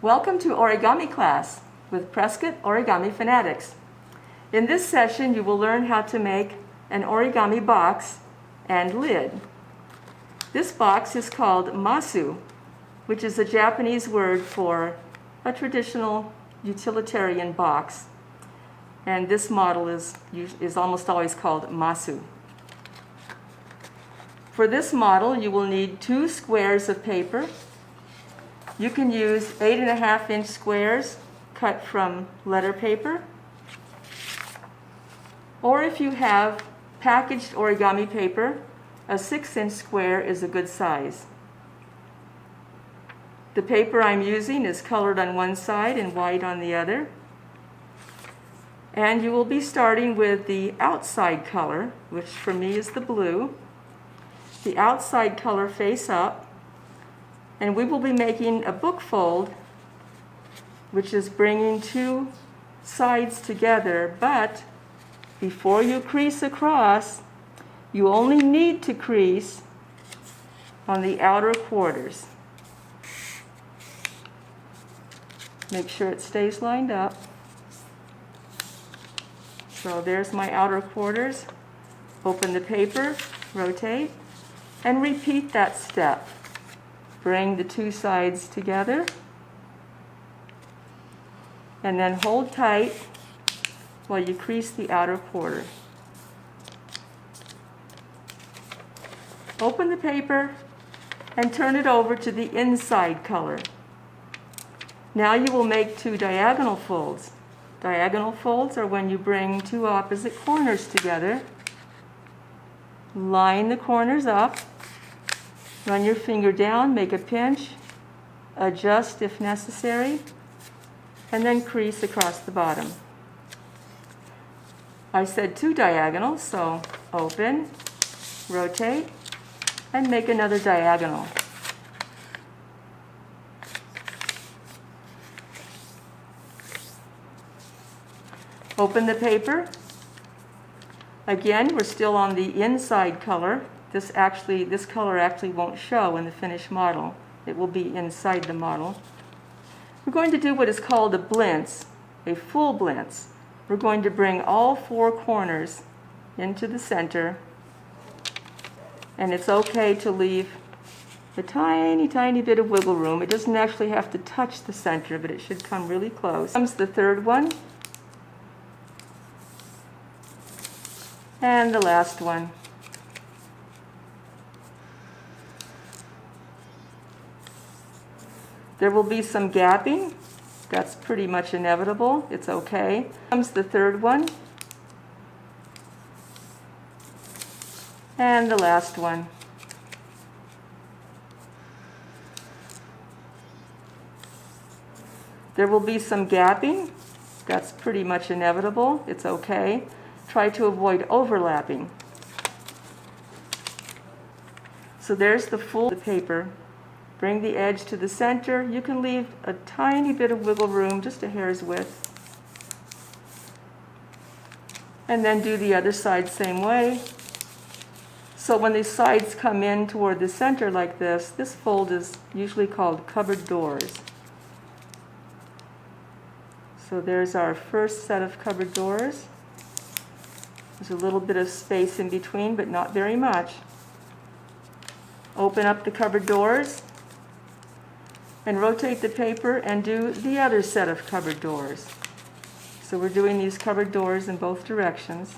Welcome to Origami class with Prescott Origami Fanatics. In this session, you will learn how to make an origami box and lid. This box is called Masu, which is a Japanese word for a traditional utilitarian box. And this model is almost always called Masu. For this model, you will need 2 squares of paper. You can use 8.5-inch squares cut from letter paper. Or if you have packaged origami paper, a 6-inch square is a good size. The paper I'm using is colored on one side and white on the other. And you will be starting with the outside color, which for me is the blue. The outside color face up. And we will be making a book fold, which is bringing 2 sides together. But before you crease across, you only need to crease on the outer quarters. Make sure it stays lined up. So there's my outer quarters. Open the paper, rotate, and repeat that step. Bring the 2 sides together, and then hold tight while you crease the outer quarter. Open the paper and turn it over to the inside color. Now you will make 2 diagonal folds. Diagonal folds are when you bring 2 opposite corners together. Line the corners up. Run your finger down, make a pinch, adjust if necessary, and then crease across the bottom. I said 2 diagonals, so open, rotate, and make another diagonal. Open the paper. Again, we're still on the inside color. This color actually won't show in the finished model. It will be inside the model. We're going to do what is called a blintz, a full blintz. We're going to bring all 4 corners into the center, and it's okay to leave a tiny, tiny bit of wiggle room. It doesn't actually have to touch the center, but it should come really close. Comes the 3rd one, and the last one. There will be some gapping. That's pretty much inevitable. It's okay. Comes the 3rd one. And the last one. There will be some gapping. That's pretty much inevitable. It's okay. Try to avoid overlapping. So there's the full paper. Bring the edge to the center. You can leave a tiny bit of wiggle room, just a hair's width. And then do the other side same way. So when the sides come in toward the center like this fold is usually called cupboard doors. So there's our first set of cupboard doors. There's a little bit of space in between, but not very much. Open up the cupboard doors and rotate the paper and do the other set of cupboard doors. So we're doing these cupboard doors in both directions.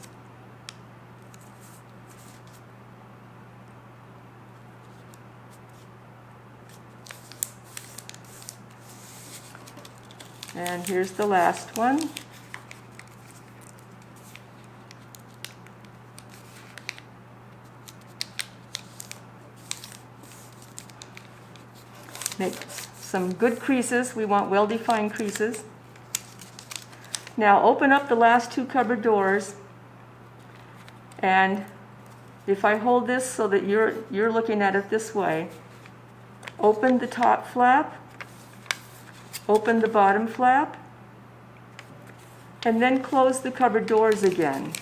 And here's the last one. Make some good creases. We want well-defined creases. Now open up the last 2 cupboard doors, and if I hold this so that you're looking at it this way, open the top flap, open the bottom flap, and then close the cupboard doors again.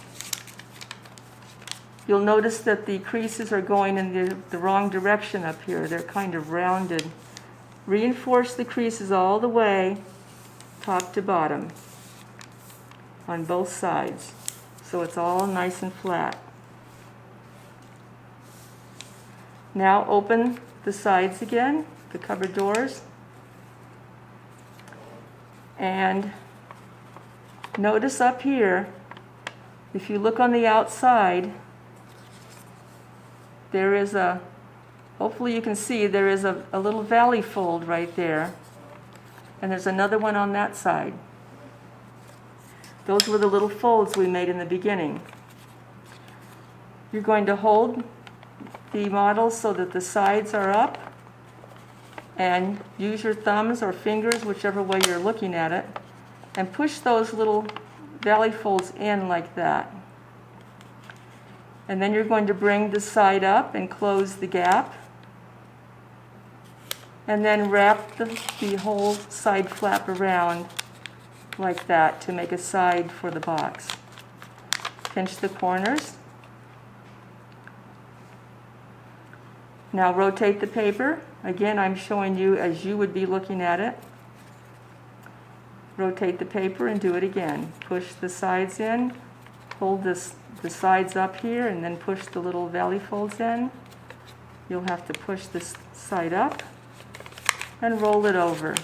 You'll notice that the creases are going in the wrong direction up here. They're kind of rounded. Reinforce the creases all the way, top to bottom, on both sides, so it's all nice and flat. Now open the sides again, the cupboard doors, and notice up here, if you look on the outside, there is a, hopefully you can see, there is a little valley fold right there, and there's another one on that side. Those were the little folds we made in the beginning. You're going to hold the model so that the sides are up, and use your thumbs or fingers, whichever way you're looking at it, and push those little valley folds in like that. And then you're going to bring the side up and close the gap, and then wrap the whole side flap around like that to make a side for the box. Pinch the corners. Now rotate the paper. Again, I'm showing you as you would be looking at it. Rotate the paper and do it again. Push the sides in, hold the sides up here, and then push the little valley folds in. You'll have to push this side up and roll it over.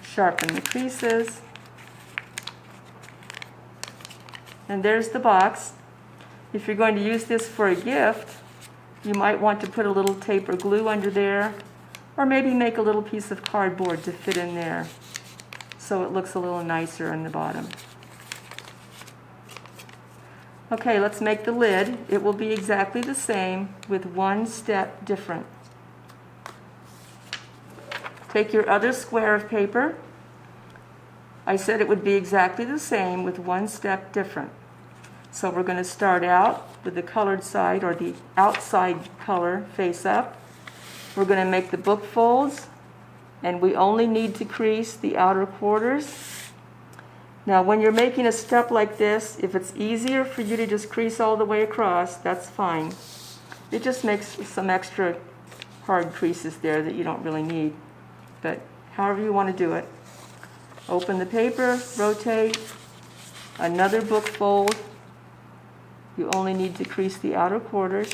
Sharpen the creases. And there's the box. If you're going to use this for a gift, you might want to put a little tape or glue under there, or maybe make a little piece of cardboard to fit in there so it looks a little nicer on the bottom. Okay, let's make the lid. It will be exactly the same with one step different. Take your other square of paper. I said it would be exactly the same with one step different. So we're going to start out with the colored side, or the outside color face up. We're going to make the book folds, and we only need to crease the outer quarters. Now when you're making a step like this, if it's easier for you to just crease all the way across, that's fine. It just makes some extra hard creases there that you don't really need. But however you want to do it. Open the paper, rotate, another book fold. You only need to crease the outer quarters.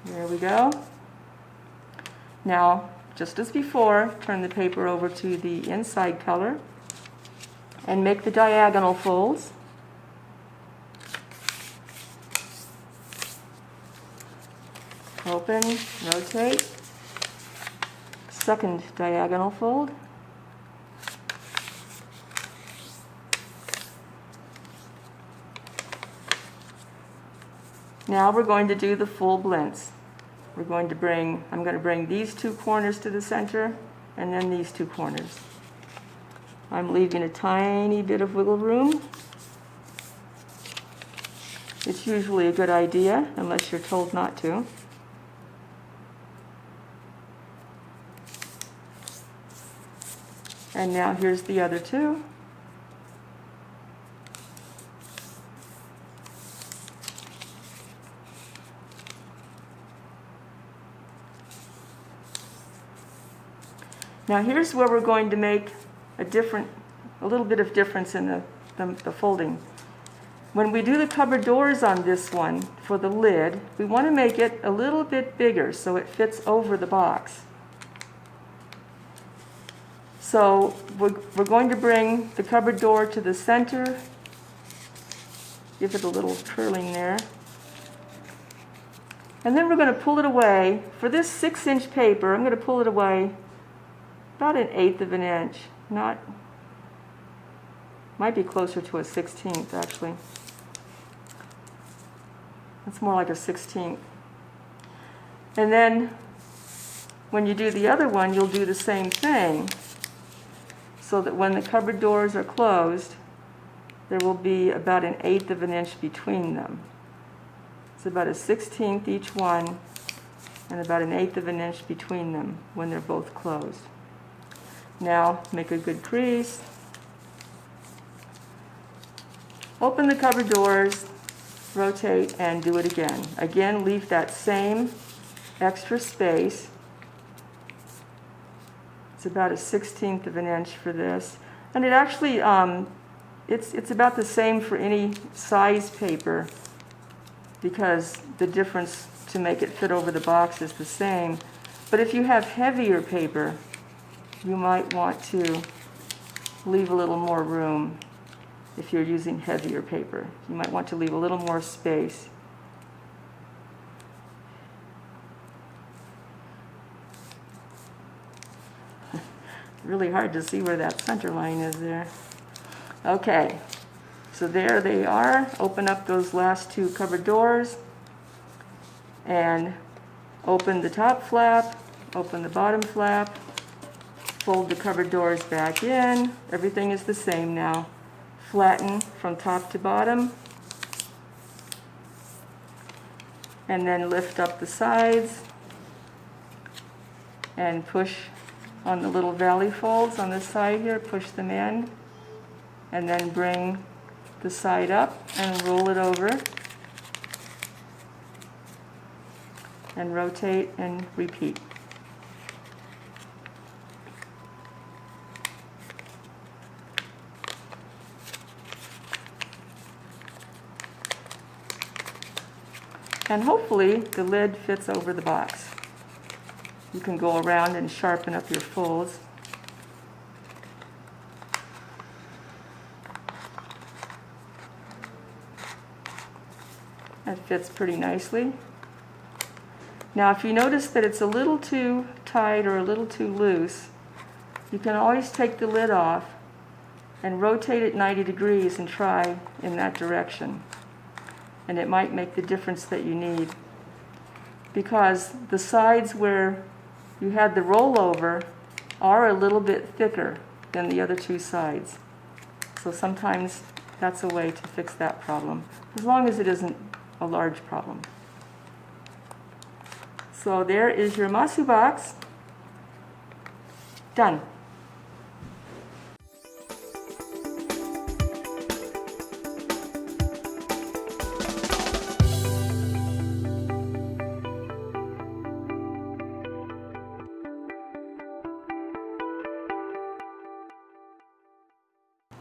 There we go. Now, just as before, turn the paper over to the inside color and make the diagonal folds. Open, rotate, second diagonal fold. Now we're going to do the full blintz. I'm going to bring these two corners to the center, and then these two corners. I'm leaving a tiny bit of wiggle room. It's usually a good idea, unless you're told not to. And now here's the other two. Now here's where we're going to make a little bit of difference in the folding. When we do the cupboard doors on this one for the lid, we want to make it a little bit bigger so it fits over the box. So we're going to bring the cupboard door to the center, give it a little curling there, and then we're going to pull it away. For this 6-inch paper, I'm going to pull it away about 1/8 of an inch, might be closer to a 1/16 actually. It's more like a 1/16. And then when you do the other one, you'll do the same thing, so that when the cupboard doors are closed, there will be about 1/8 of an inch between them. It's about a 1/16 each one, and about 1/8 of an inch between them when they're both closed. Now make a good crease. Open the cupboard doors, rotate, and do it again. Again, leave that same extra space. It's about 1/16 of an inch for this. And it actually, it's about the same for any size paper because the difference to make it fit over the box is the same. But if you have heavier paper, you might want to leave a little more room. If you're using heavier paper, you might want to leave a little more space. Really hard to see where that center line is there. Okay, so there they are. Open up those last two cupboard doors and open the top flap, open the bottom flap, fold the cupboard doors back in. Everything is the same now. Flatten from top to bottom, and then lift up the sides and push on the little valley folds on this side here, push them in, and then bring the side up and roll it over and rotate and repeat. And hopefully the lid fits over the box. You can go around and sharpen up your folds. That fits pretty nicely. Now if you notice that it's a little too tight or a little too loose, you can always take the lid off and rotate it 90 degrees and try in that direction. And it might make the difference that you need. Because the sides where you had the rollover are a little bit thicker than the other two sides. So sometimes that's a way to fix that problem, as long as it isn't a large problem. So there is your Masu box. Done.